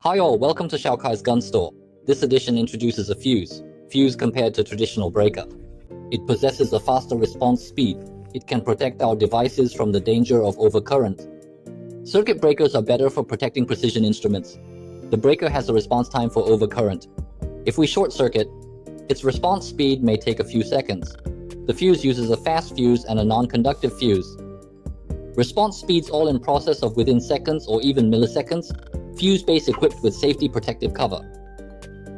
Hi all, welcome to Xiaokai's gun store. This edition introduces a fuse compared to traditional breaker. It possesses a faster response speed. It can protect our devices from the danger of overcurrent. Circuit breakers are better for protecting precision instruments. The breaker has a response time for overcurrent. If we short circuit, its response speed may take a few seconds. The fuse uses a fast fuse and a non-conductive fuse. Response speeds all in process of within seconds or even milliseconds. Fuse base equipped with safety protective cover.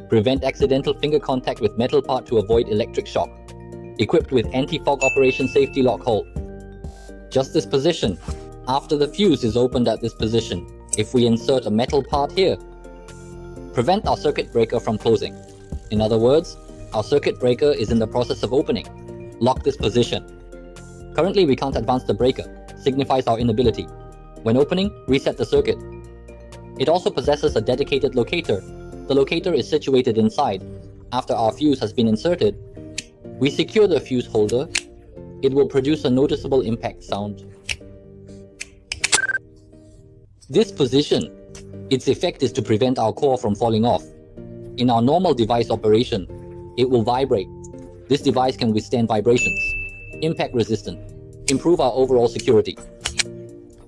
Prevent accidental finger contact with metal part to avoid electric shock. Equipped with anti-fog operation safety lock hold. Just this position. After the fuse is opened at this position, if we insert a metal part here, prevent our circuit breaker from closing. In other words, our circuit breaker is in the process of opening. Lock this position. Currently we can't advance the breaker, signifies our inability. When opening, reset the circuit. It also possesses a dedicated locator. The locator is situated inside. After our fuse has been inserted, we secure the fuse holder. It will produce a noticeable impact sound. This position, its effect is to prevent our core from falling off. In our normal device operation, it will vibrate. This device can withstand vibrations, impact resistant, improve our overall security.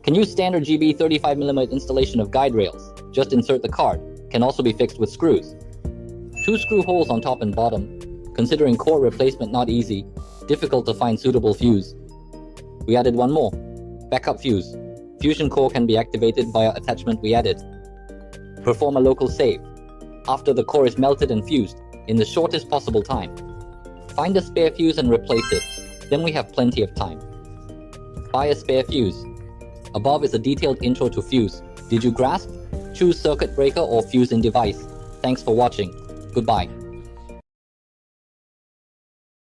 Can use standard GB 35mm installation of guide rails. Just insert the card. Can also be fixed with screws. 2 screw holes on top and bottom. Considering core replacement not easy, difficult to find suitable fuse. We added one more. Backup fuse. Fusion core can be activated via attachment we added. Perform a local save. After the core is melted and fused, in the shortest possible time. Find a spare fuse and replace it. Then we have plenty of time. Buy a spare fuse. Above is a detailed intro to fuse. Did you grasp? Choose circuit breaker or fuse in device. Thanks for watching. Goodbye.